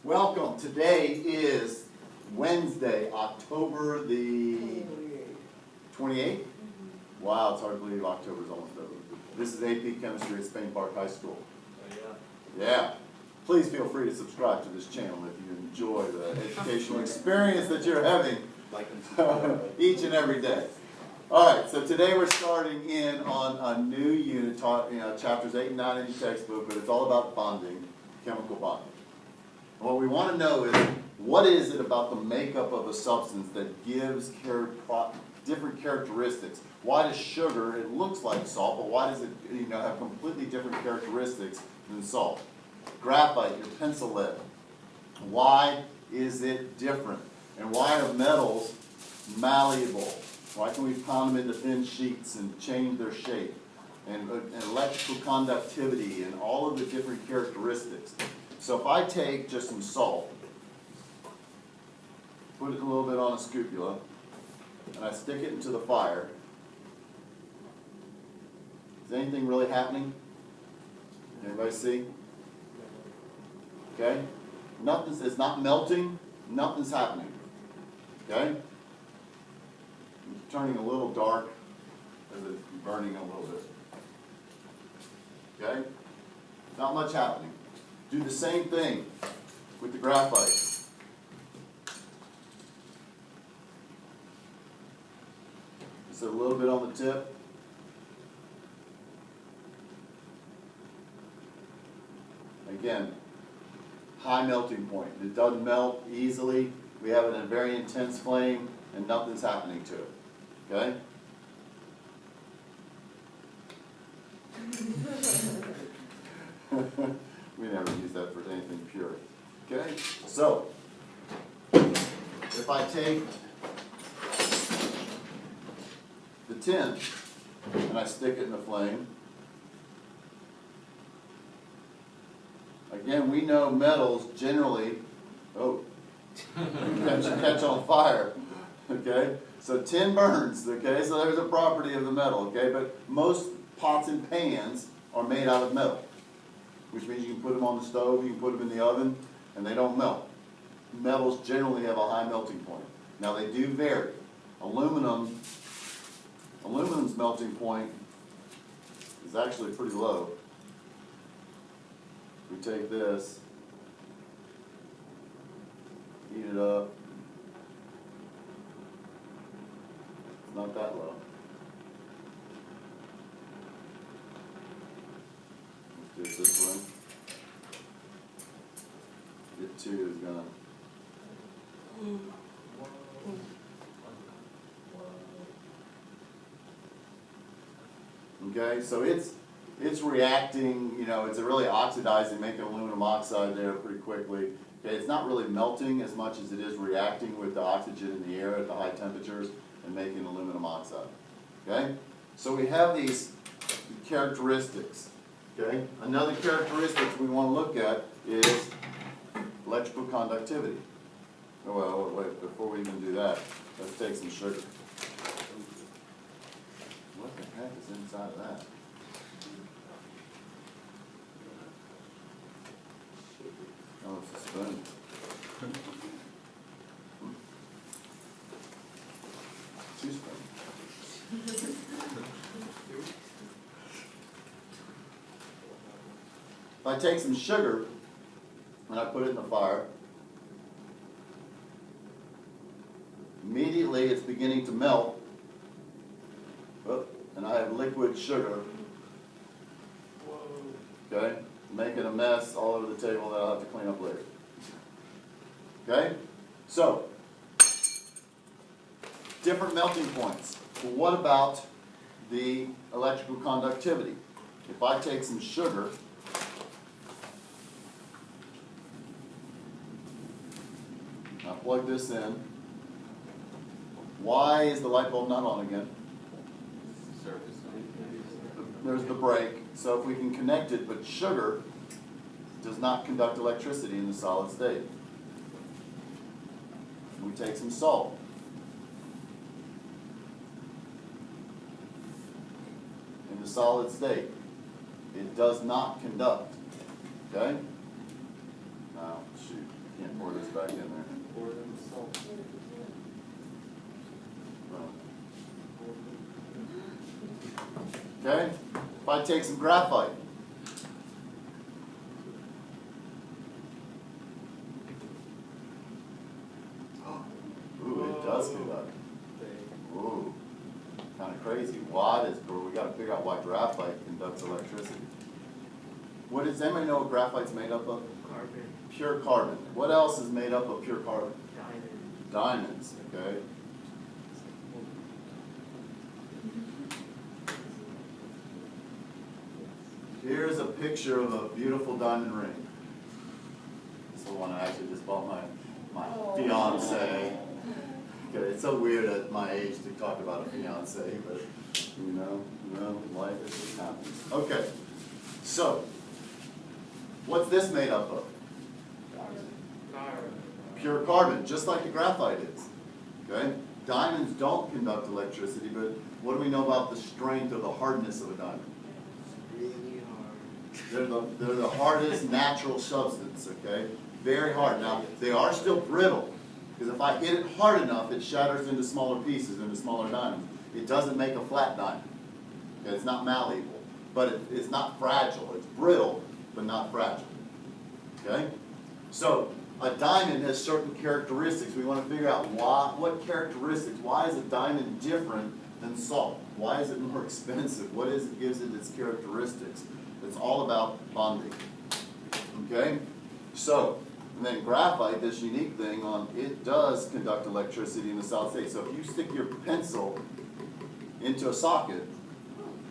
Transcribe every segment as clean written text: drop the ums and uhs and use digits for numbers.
Welcome. Today is Wednesday, October the 28th. Wow, it's hard to believe October's almost over. This is AP Chemistry at Spain Park High School. Yeah. Please feel free to subscribe to this channel if you enjoy the educational experience that you're having each and every day. All right, so today we're starting in on a new unit, chapters 8 and 9 in your textbook, but it's all about bonding, chemical bonding. And what we want to know is, what is it about the makeup of a substance that gives different characteristics? Why does sugar, it looks like salt, but why does it have completely different characteristics than salt? Graphite, your pencil lead, why is it different? And why are metals malleable? Why can we pound them into thin sheets and change their shape? And electrical conductivity and all of the different characteristics. So if I take just some salt, put it a little bit on a scapula, and I stick it into the fire, is anything really happening? Anybody see? Okay? It's not melting, nothing's happening. Okay? It's turning a little dark as it's burning a little bit. Okay? Not much happening. Do the same thing with the graphite. Just a little bit on the tip. Again, high melting point. It doesn't melt easily. We have it in a very intense flame and nothing's happening to it. Okay? We never use that for anything pure. Okay? So, if I take the tin and I stick it in the flame, again, we know metals generally, catch on fire. Okay? So tin burns, okay? So there's a property of the metal, okay? But most pots and pans are made out of metal, which means you can put them on the stove, you can put them in the oven, and they don't melt. Metals generally have a high melting point. Now they do vary. Aluminum's melting point is actually pretty low. We take this, heat it up. It's not that low. Let's do it this way. Get 2 is gonna. Okay, so it's reacting, it's really oxidizing, making aluminum oxide there pretty quickly. Okay, it's not really melting as much as it is reacting with the oxygen in the air at the high temperatures and making aluminum oxide. Okay, so we have these characteristics. Okay, another characteristic we want to look at is electrical conductivity. Oh, well, wait, before we even do that, let's take some sugar. What the heck is inside of that? Oh, it's a spoon. Two spoons. If I take some sugar and I put it in the fire, immediately it's beginning to melt. And I have liquid sugar. Okay? Making a mess all over the table that I'll have to clean up later. Okay? So, different melting points. Well, what about the electrical conductivity? If I take some sugar, I plug this in, why is the light bulb not on again? There's the break. So if we can connect it, but sugar does not conduct electricity in the solid state. We take some salt. In the solid state, it does not conduct. Okay? Now, shoot. Can't pour this back in there. Okay, if I take some graphite. Ooh, it does conduct. Ooh, kind of crazy. Why is, we got to figure out why graphite conducts electricity. What does anybody know what graphite's made up of? Carbon. Pure carbon. What else is made up of pure carbon? Diamond. Diamonds, okay. Here's a picture of a beautiful diamond ring. This is the one I actually just bought my fiance. Okay, it's so weird at my age to talk about a fiance, but you know, life is just happens. Okay, so what's this made up of? Carbon. Pure carbon, just like the graphite is. Okay, diamonds don't conduct electricity, but what do we know about the strength or the hardness of a diamond? Really hard. They're the hardest natural substance, okay? Very hard. Now, they are still brittle, because if I hit it hard enough, it shatters into smaller pieces, into smaller diamonds. It doesn't make a flat diamond. Okay? It's not malleable, but it's not fragile. It's brittle, but not fragile. Okay? So, a diamond has certain characteristics. We want to figure out what characteristics, why is a diamond different than salt? Why is it more expensive? What is it gives it its characteristics? It's all about bonding. Okay? So, and then graphite, this unique thing it does conduct electricity in the solid state. So if you stick your pencil into a socket,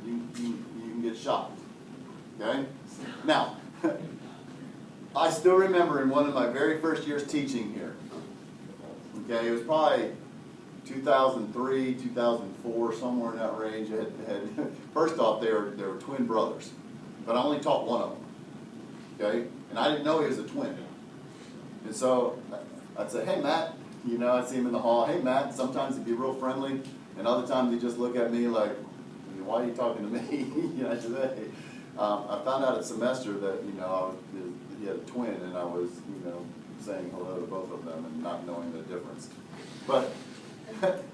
you can get shocked. Okay? Now, I still remember in one of my very first years teaching here, okay, it was probably 2003, 2004, somewhere in that range. First off, they were twin brothers, but I only taught one of them, okay? And I didn't know he was a twin. And so I'd say, hey, Matt, you know, I'd see him in the hall. Hey, Matt, sometimes he'd be real friendly, and other times he'd just look at me like, why are you talking to me? You know, I said, hey. I found out at semester that, you know, he had a twin, and I was, you know, saying hello to both of them and not knowing the difference. But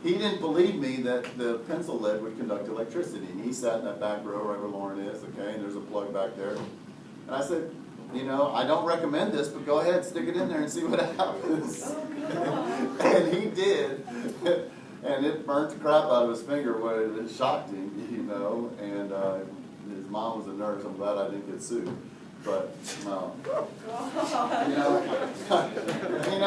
he didn't believe me that the pencil lead would conduct electricity. And he sat in that back row right where Lauren is, okay, and there's a plug back there. And I said, you know, I don't recommend this, but go ahead, stick it in there and see what happens. And he did. And it burnt the crap out of his finger, but it shocked him, you know, and his mom was a nurse. I'm glad I didn't get sued. But, you know,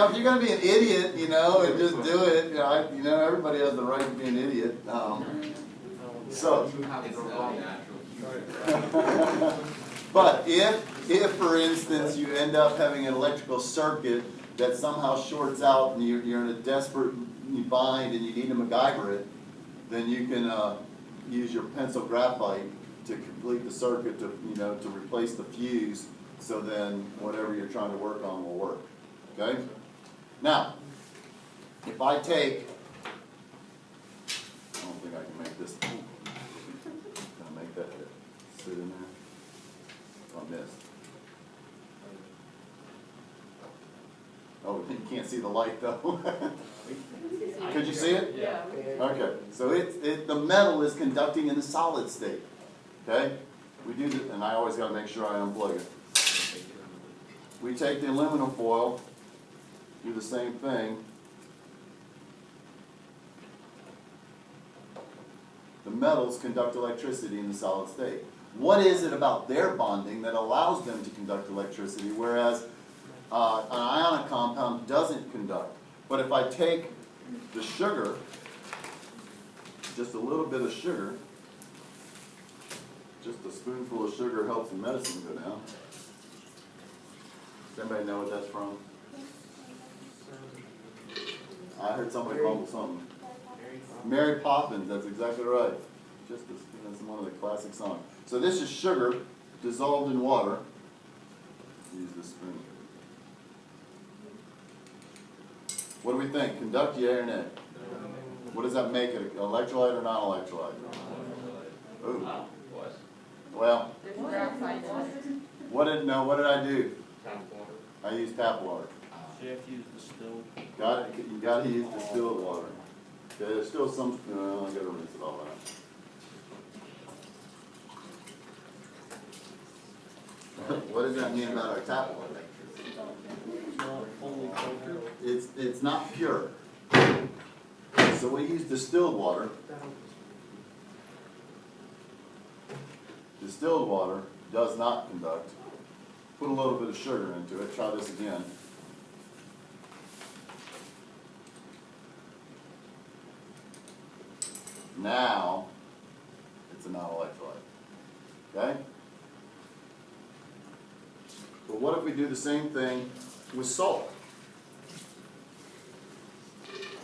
if you're going to be an idiot, you know, and just do it, you know, everybody has the right to be an idiot. But if, for instance, you end up having an electrical circuit that somehow shorts out and you're in a desperate bind and you need to MacGyver it, then you can use your pencil graphite to complete the circuit to, you know, to replace the fuse, so then whatever you're trying to work on will work. Okay? Now, if I take, I don't think I can make this. Can I make that sit in there? I missed. Oh, you can't see the light though. Could you see it? Yeah. Okay, so the metal is conducting in the solid state. Okay? We do this, and I always got to make sure I unplug it. We take the aluminum foil, do the same thing. The metals conduct electricity in the solid state. What is it about their bonding that allows them to conduct electricity, whereas an ionic compound doesn't conduct? But if I take the sugar, just a little bit of sugar, just a spoonful of sugar helps the medicine go down. Does anybody know what that's from? I heard somebody mumble something. Mary Poppins, that's exactly right. That's one of the classic songs. So this is sugar dissolved in water. Use this spoon. What do we think? Conduct, yeah or nay? What does that make it? An electrolyte or non-electrolyte? Ooh. Well, what did I do? Tap water. I used tap water. So you have to use distilled. You gotta use distilled water. Okay, there's still some, I gotta rinse it all out. What does that mean about our tap water? It's not fully filtered. It's not pure. So we use distilled water. Distilled water does not conduct. Put a little bit of sugar into it. Try this again. Now, it's a non-electrolyte. Okay? But what if we do the same thing with salt?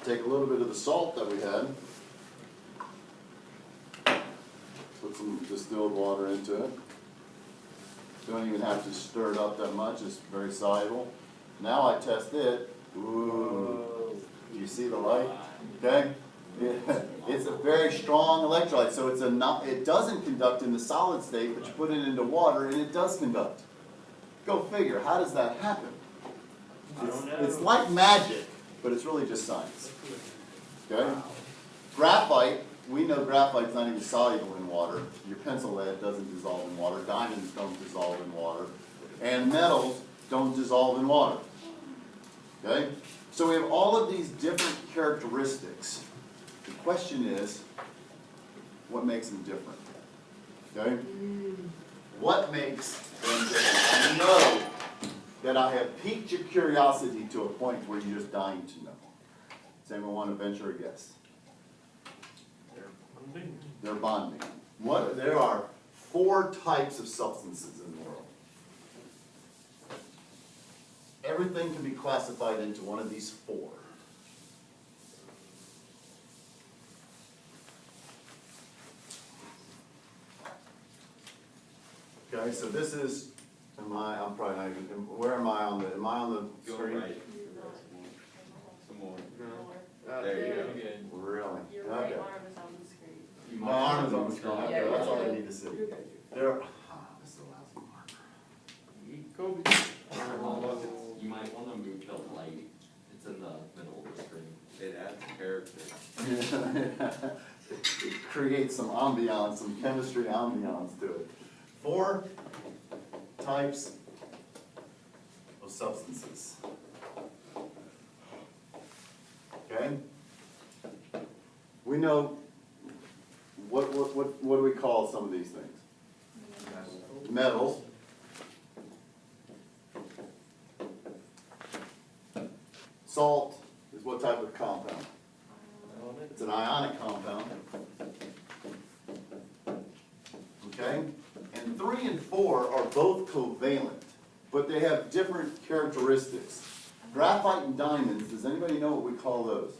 Take a little bit of the salt that we had, put some distilled water into it. Don't even have to stir it up that much, it's very soluble. Now I test it. Ooh, do you see the light? Okay? It's a very strong electrolyte, so it doesn't conduct in the solid state, but you put it into water and it does conduct. Go figure, how does that happen? It's like magic, but it's really just science. Okay? Graphite, we know graphite's not even soluble in water. Your pencil lead doesn't dissolve in water. Diamonds don't dissolve in water. And metals don't dissolve in water. Okay? So we have all of these different characteristics. The question is, what makes them different? Okay? What makes them different? I know that I have piqued your curiosity to a point where you're just dying to know. Does anyone want to venture a guess? They're bonding. There are 4 types of substances in the world. Everything can be classified into one of these 4. Okay, so this is, I'm probably not even, where am I on the screen? Right. Some more. No. There you go. Really? Your Okay. right arm is on the screen. My arm is on the screen, okay, Yeah, that's all I yeah. need to see. There, this is a lousy marker. Kobe. You might want to move the light. It's in the middle of the screen. It adds character. It creates some ambiance, some chemistry ambiance to it. 4 types of substances. Okay? We know, what do we call some of these things? Metals. Salt is what type of compound? It's an ionic compound. Okay? And 3 and 4 are both covalent, but they have different characteristics. Graphite and diamonds, does anybody know what we call those?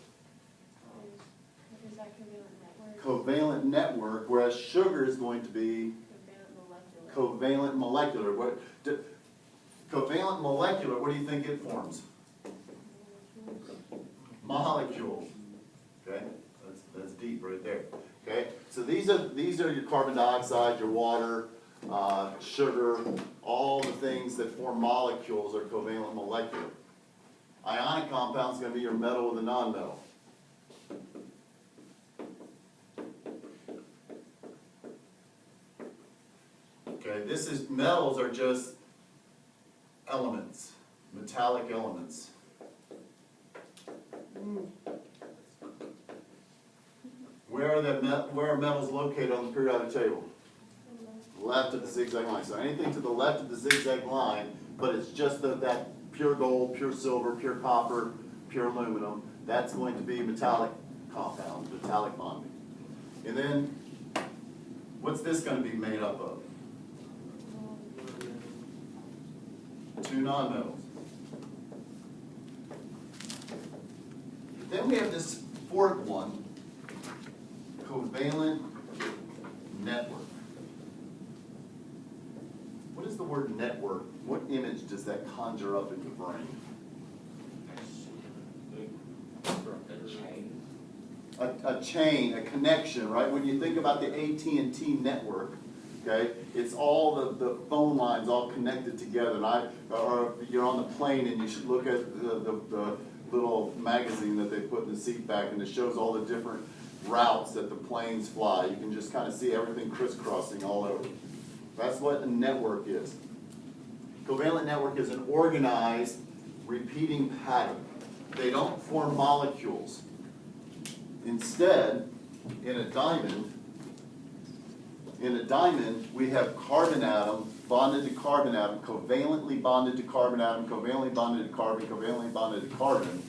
Is that covalent network? Covalent network, whereas sugar is going to be Covalent molecular. covalent molecular. Covalent molecular, what do you think it forms? Molecules. Okay, that's deep right there. Okay, so these are your carbon dioxide, your water, sugar, all the things that form molecules are covalent molecular. Ionic compound is going to be your metal with a non-metal. Okay, metals are just elements, metallic elements. Where are metals located on the periodic table? Left of the zigzag line. So anything to the left of the zigzag line, but it's just that pure gold, pure silver, pure copper, pure aluminum, that's going to be metallic compound, metallic bonding. And then, what's this going to be made up of? 2 nonmetals. Then we have this 4th one, covalent network. What is the word network? What image does that conjure up in the brain? A chain, a connection, right? When you think about the AT&T network, okay? It's all the phone lines all connected together, and or you're on the plane and you should look at the little magazine that they put in the seat back, and it shows all the different routes that the planes fly. You can just kind of see everything crisscrossing all over. That's what a network is. Covalent network is an organized, repeating pattern. They don't form molecules. Instead, in a diamond, we have carbon atom bonded to carbon atom, covalently bonded to carbon atom, covalently bonded to carbon, covalently bonded to carbon,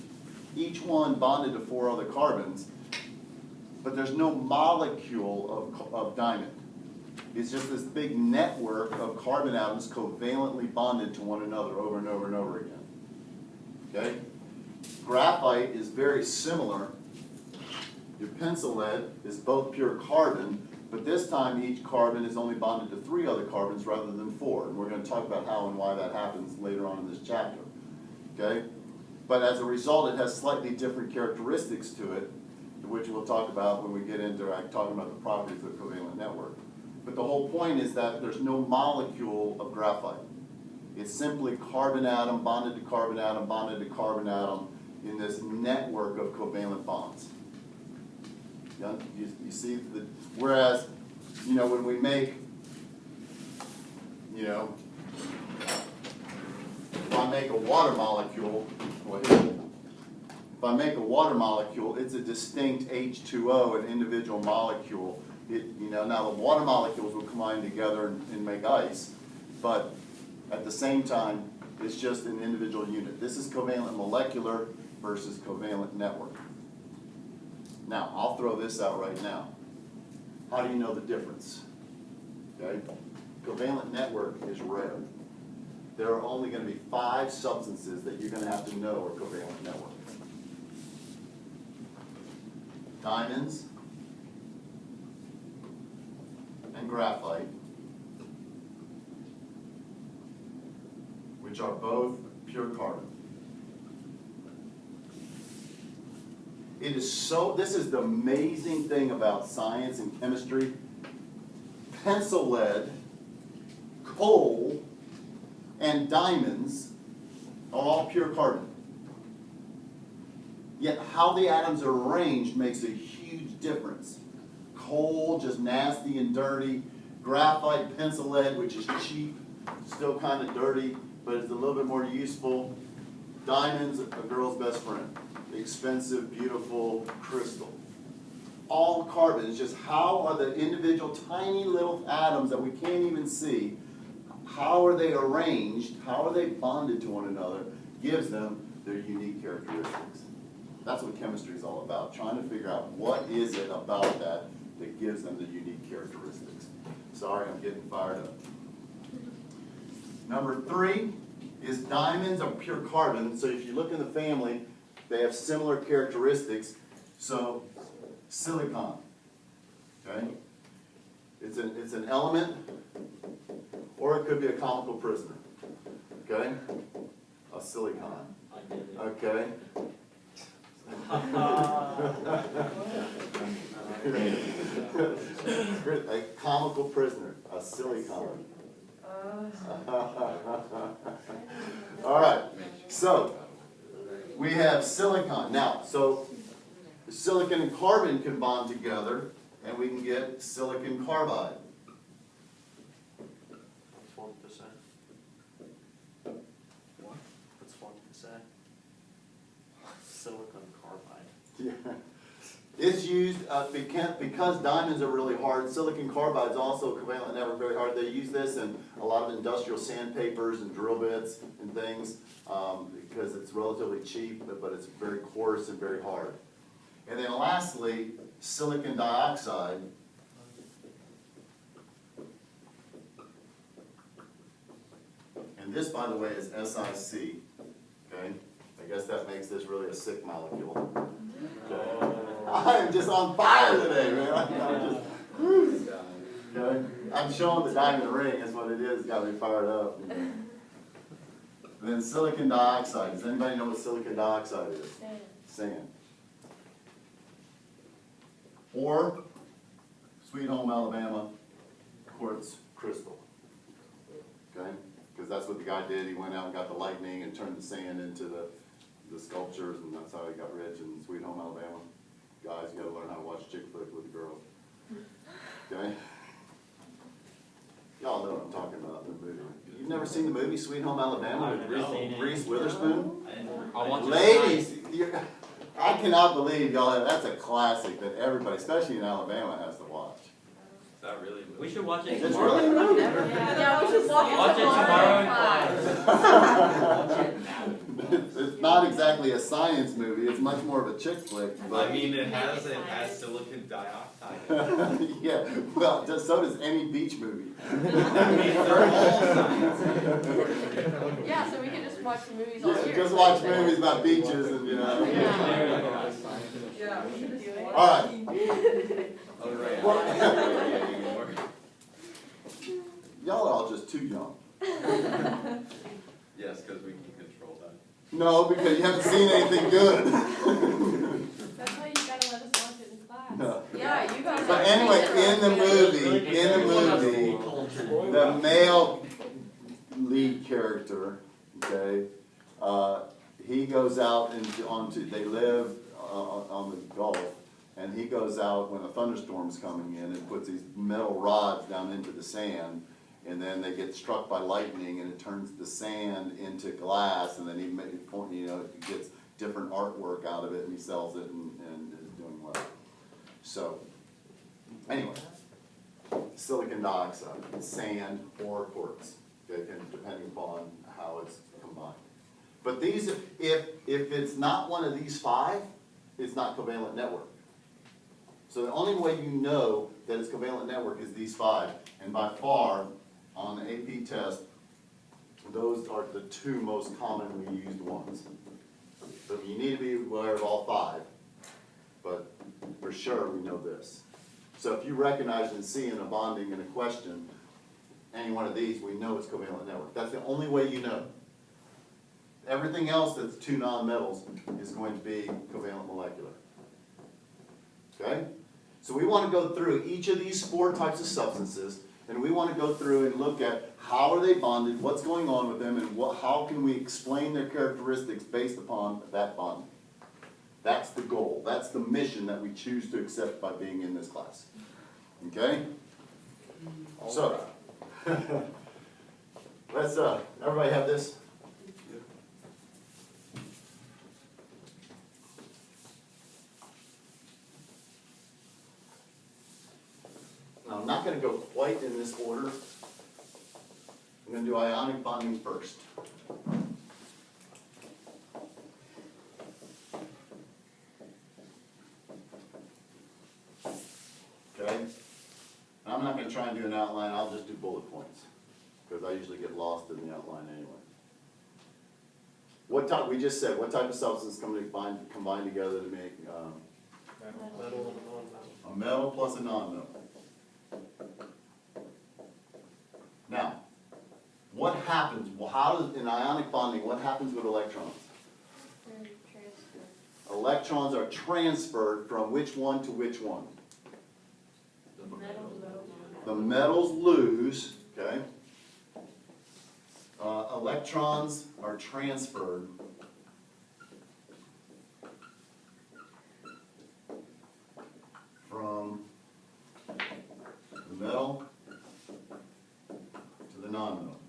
each one bonded to 4 other carbons, but there's no molecule of diamond. It's just this big network of carbon atoms covalently bonded to one another over and over and over again. Okay? Graphite is very similar. Your pencil lead is both pure carbon, but this time each carbon is only bonded to 3 other carbons rather than 4. And we're going to talk about how and why that happens later on in this chapter. Okay? But as a result, it has slightly different characteristics to it, which we'll talk about when we get into talking about the properties of a covalent network. But the whole point is that there's no molecule of graphite. It's simply carbon atom bonded to carbon atom bonded to carbon atom in this network of covalent bonds. You see, whereas, when we make, if I make a water molecule, it's a distinct H2O, an individual molecule. Now the water molecules will combine together and make ice, but at the same time, it's just an individual unit. This is covalent molecular versus covalent network. Now, I'll throw this out right now. How do you know the difference? Okay? Covalent network is rare. There are only going to be 5 substances that you're going to have to know are covalent network. Diamonds and graphite, which are both pure carbon. This is the amazing thing about science and chemistry. Pencil lead, coal, and diamonds are all pure carbon. Yet how the atoms are arranged makes a huge difference. Coal, just nasty and dirty. Graphite, pencil lead, which is cheap, still kind of dirty, but it's a little bit more useful. Diamonds, a girl's best friend. Expensive, beautiful crystal. All carbon. It's just how are the individual tiny little atoms that we can't even see, how are they arranged, how are they bonded to one another, gives them their unique characteristics. That's what chemistry is all about, trying to figure out what is it about that gives them the unique characteristics. Sorry, I'm getting fired up. Number 3 is diamonds are pure carbon. So if you look in the family, they have similar characteristics. So silicon, okay? It's an element, or it could be a chemical prisoner, okay? A silicon, okay? A comical prisoner, a silicon. All right, so we have silicon. Now, so silicon and carbon can bond together, and we can get silicon carbide. 1%. What? What's 1%? Silicon carbide. Yeah. It's used because diamonds are really hard. Silicon carbide is also a covalent network, very hard. They use this in a lot of industrial sandpapers and drill bits and things because it's relatively cheap, but it's very coarse and very hard. And then lastly, silicon dioxide. And this, by the way, is SiC. Okay? I guess that makes this really a sick molecule. Okay. I'm just on fire today, man. I'm just, okay. I'm showing the diamond ring. That's what it is. It's got me fired up. Then silicon dioxide. Does anybody know what silicon dioxide is? Sand. Or Sweet Home Alabama, quartz crystal. Okay? Because that's what the guy did. He went out and got the lightning and turned the sand into the sculptures, and that's how he got rich in Sweet Home Alabama. Guys, you gotta learn how to watch chick flick with the girls. Okay? Y'all know what I'm talking about, the movie. You've never seen the movie Sweet Home Alabama with Reese Witherspoon? I'll watch it Ladies, I cannot believe y'all have, that's a classic that everybody, especially in Alabama, has to watch. Is that really? We should watch it It's tomorrow. really a movie. Yeah, we should Watch it tomorrow in class. It's not exactly a science movie, it's much more of a chick flick, but. I mean, it has silicon dioxide. Yeah, well, so does any beach movie. I mean, they're all science. Yeah, so we can just watch the movies all Yeah, year. just watch movies about beaches and, you know. Yeah. Yeah, we should do it. All right, Oh, right. Anymore. y'all are all just too young. Yes, because we can control that. No, because you haven't seen anything good. That's why you gotta let us watch it in class. No. Yeah, you guys. But anyway, in the movie, the male lead character, okay, he goes out they live on the Gulf, and he goes out when a thunderstorm's coming in and puts these metal rods down into the sand, and then they get struck by lightning and it turns the sand into glass, and then he gets different artwork out of it and he sells it and is doing well. So, anyway, silicon dioxide, sand, or quartz, okay, depending upon how it's combined. But these, if it's not one of these five, it's not covalent network. So the only way you know that it's covalent network is these five, and by far, on the AP test, those are the two most commonly used ones. So you need to be aware of all five, but for sure we know this. So if you recognize and see in a bonding in a question, any one of these, we know it's covalent network. That's the only way you know. Everything else that's two nonmetals is going to be covalent molecular. Okay? So we want to go through each of these four types of substances, and we want to go through and look at how are they bonded, what's going on with them, and how can we explain their characteristics based upon that bonding. That's the goal. That's the mission that we choose to accept by being in this class. Okay? So, let's, everybody have this? Now, I'm not going to go quite in this order. I'm going to do ionic bonding first. Okay? And I'm not going to try and do an outline. I'll just do bullet points, because I usually get lost in the outline anyway. What type? We just said what type of substance combine together to make Metal and non-metal. a metal plus a non-metal. Now, what happens? Well, how does in ionic bonding? What happens with electrons? Transfer. Electrons are transferred from which one to which one? Metal. The metals lose. Okay. Electrons are transferred from the metal to the non-metal.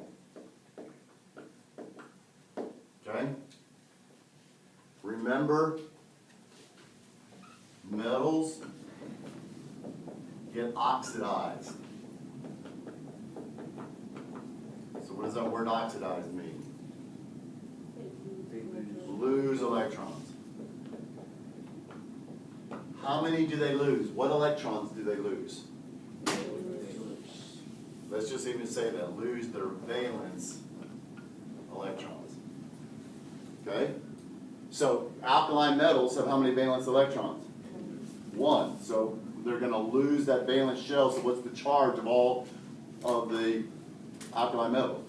Okay? Remember, metals get oxidized. So what does that word oxidized mean? Lose electrons. How many do they lose? What electrons do they lose? Let's just even say that, lose their valence electrons. Okay? So alkaline metals have how many valence electrons? 1. So they're going to lose that valence shell. So what's the charge of all of the alkaline metals?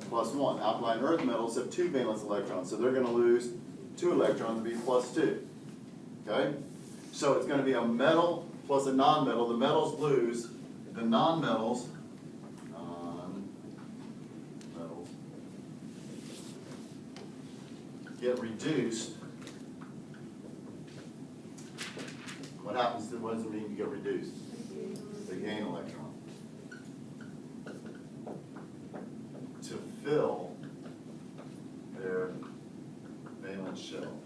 Plus 1. Alkaline earth metals have 2 valence electrons. So they're going to lose 2 electrons and be plus 2. Okay? So it's going to be a metal plus a non-metal. The metals lose. The non-metals get reduced, what happens to, what does it mean to get reduced? They gain electron. To fill their valence shell.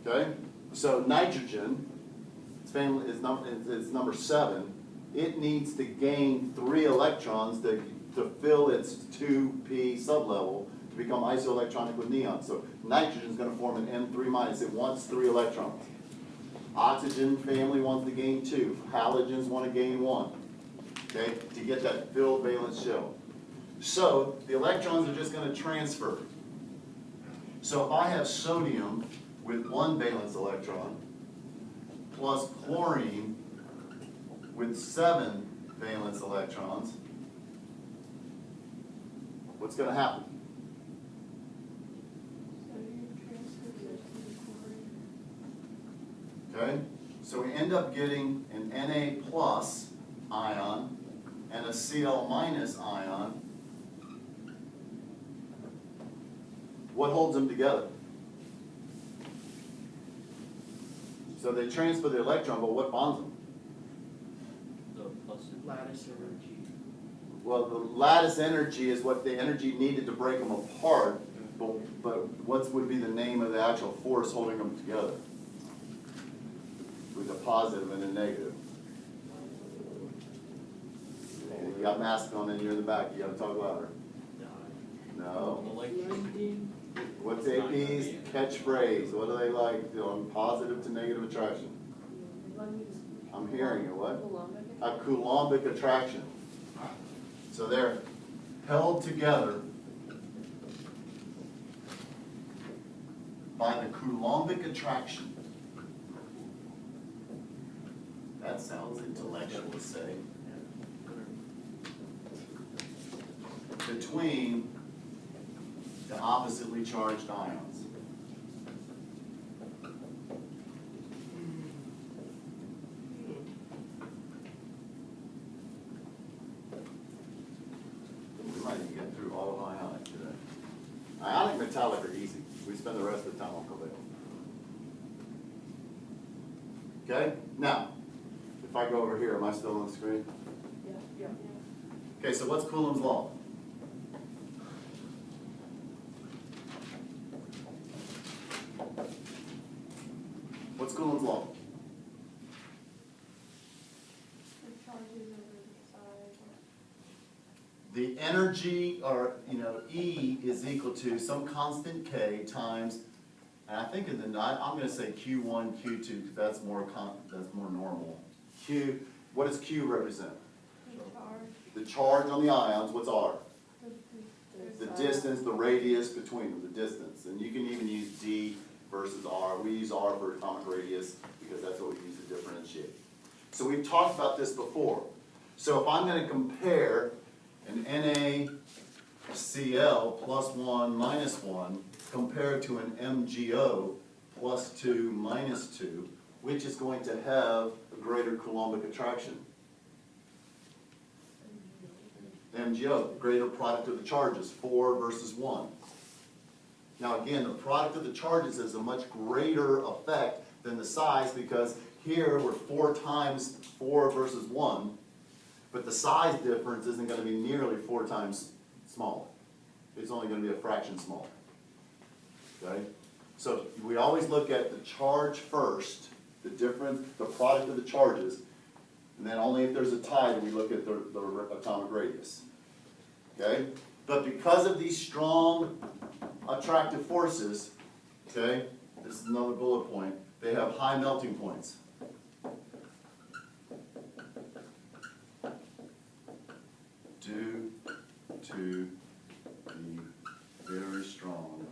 Okay, so nitrogen, it's number 7. It needs to gain 3 electrons to fill its 2p sublevel to become isoelectronic with neon. So nitrogen is going to form an N3-. It wants 3 electrons. Oxygen family wants to gain 2. Halogens want to gain 1. Okay, to get that filled valence shell. So the electrons are just going to transfer. So if I have sodium with 1 valence electron plus chlorine with 7 valence electrons, what's going to happen? Okay, so we end up getting an Na plus ion and a Cl minus ion. What holds them together? So they transfer the electron, but what bonds them? The plus Lattice energy. Well, the lattice energy is what the energy needed to break them apart, but what would be the name of the actual force holding them together? With a positive and a negative. You got masks on and you're in the back, you gotta talk louder. No. electron. What's AP's catchphrase? What do they like doing? Positive to negative attraction. I'm hearing it, what? A Coulombic attraction. So they're held together by the Coulombic attraction. That sounds intellectual to say. Between the oppositely charged ions. We might even get through all of ionic today. Ionic metallic are easy. We spend the rest of the time on covalent. Okay? Now, if I go over here, am I still on the screen? Yeah. Okay, so what's Coulomb's law? What's Coulomb's law? The charges over the side. The energy, or E is equal to some constant K times, and I think I'm going to say Q1, Q2 because that's more normal. Q, what does Q represent? The charge. The charge on the ions. What's R? The The distance, the radius between them, the distance, and you can even use D versus R. We use R for atomic radius because that's what we use to differentiate. So we've talked about this before. So if I'm going to compare an NaCl plus 1 minus 1 compared to an MgO plus 2 minus 2, which is going to have a greater Coulombic attraction? MgO, greater product of the charges, 4 versus 1. Now again, the product of the charges has a much greater effect than the size because here we're 4 times 4 versus 1, but the size difference isn't going to be nearly 4 times smaller. It's only going to be a fraction smaller. Okay? So we always look at the charge first, the difference, the product of the charges, and then only if there's a tie do we look at the atomic radius. Okay? But because of these strong attractive forces, okay, this is another bullet point, they have high melting points. Due to the very strong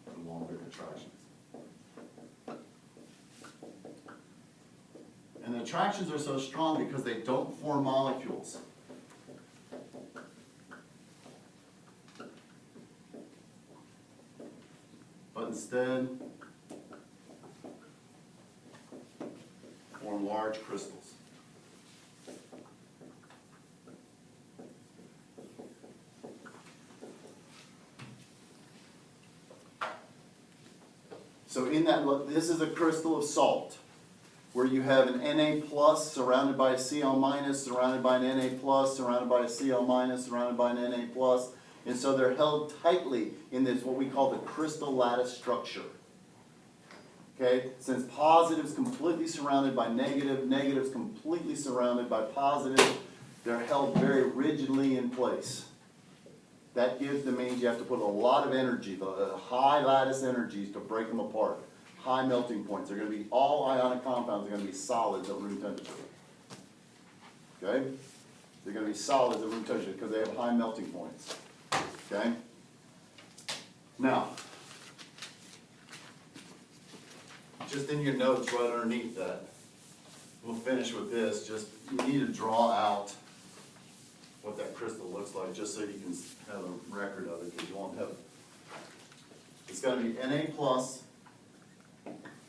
Coulombic attractions. And the attractions are so strong because they don't form molecules. But instead form on large crystals. So in that, this is a crystal of salt, where you have an Na plus surrounded by a Cl minus, surrounded by an Na plus, surrounded by a Cl minus, surrounded by an Na plus. And so they're held tightly in this, what we call the crystal lattice structure. Okay, since positive is completely surrounded by negative, negative is completely surrounded by positive, they're held very rigidly in place. That means you have to put a lot of energy, the high lattice energies to break them apart. High melting points. They're going to be, all ionic compounds are going to be solids at room temperature. Okay? They're going to be solids at room temperature because they have high melting points. Okay? Now, just in your notes right underneath that, we'll finish with this. Just, you need to draw out what that crystal looks like, just so you can have a record of it, because you won't have it. It's going to be Na plus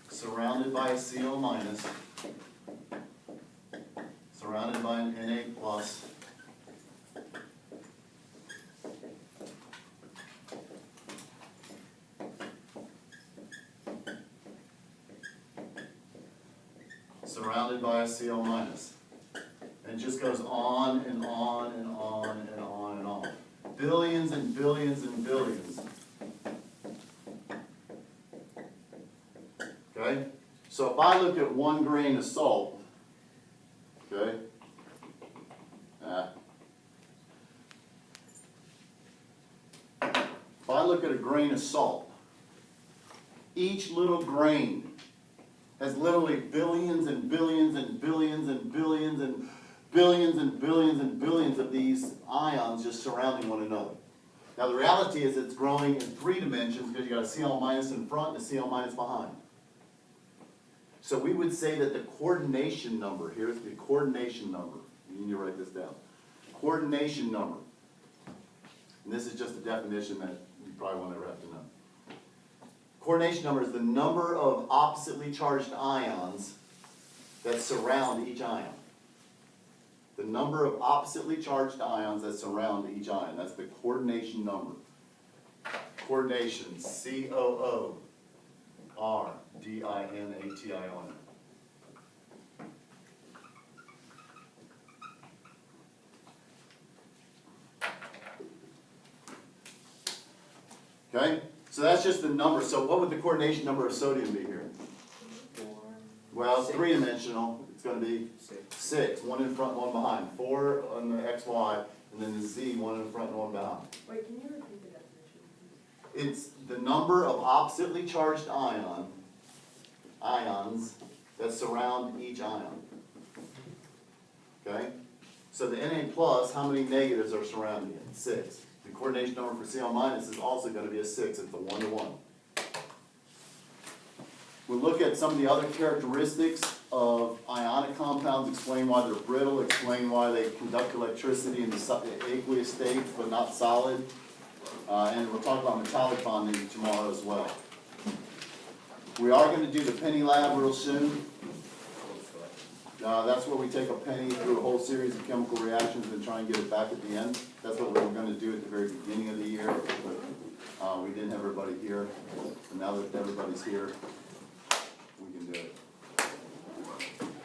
surrounded by a Cl minus, surrounded by an Na plus, surrounded by a Cl minus. And it just goes on and on and on and on and on. Billions and billions and billions. Okay? So if I look at 1 grain of salt, okay? If I look at a grain of salt, each little grain has literally billions and billions and billions and billions and billions and billions and billions of these ions just surrounding one another. Now the reality is it's growing in 3 dimensions because you got a Cl minus in front and a Cl minus behind. So we would say that the coordination number, here's the coordination number. You need to write this down. Coordination number. And this is just a definition that you probably won't ever have to know. Coordination number is the number of oppositely charged ions that surround each ion. The number of oppositely charged ions that surround each ion. That's the coordination number. Coordination, C-O-O-R-D-I-N-A-T-I-O-N. Okay? So that's just the number. So what would the coordination number of sodium be here? 4. Well, it's 3-dimensional. It's going to be 6. 1 in front, 1 behind. 4 on the XY, and then the Z, 1 in front and 1 behind. Wait, can you repeat the definition? It's the number of oppositely charged ions that surround each ion. Okay? So the Na plus, how many negatives are surrounding it? 6. The coordination number for Cl minus is also going to be a 6. It's a 1-to-1. We'll look at some of the other characteristics of ionic compounds, explain why they're brittle, explain why they conduct electricity in the aqueous states but not solid. And we'll talk about metallic bonding tomorrow as well. We are going to do the penny lab real soon. That's where we take a penny through a whole series of chemical reactions and try and get it back at the end. That's what we were going to do at the very beginning of the year, but we didn't have everybody here. And now that everybody's here, we can do it.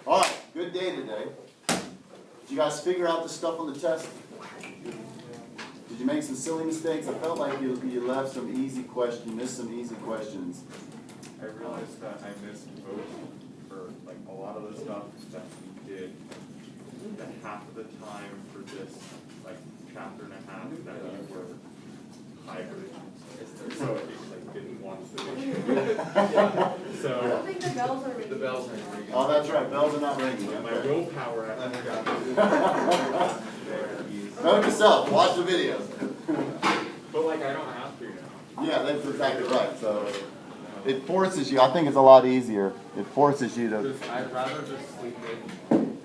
All right, good day today. Did you guys figure out the stuff on the test? Did you make some silly mistakes? I felt like you left some easy questions, missed some easy questions. I realized that I missed both for like a lot of the stuff that we did the half of the time for this like chapter and a half that we were hybrid. So it like didn't want to issue. I So don't think the bells are ringing. The bells are ringing. Oh, that's right, bells are not ringing. my Okay. willpower actually got there. Note yourself, watch the videos. But like I don't have to now. Yeah, that's exactly right. So it forces you, I think it's a lot easier. It forces you to. I'd rather just sleep in.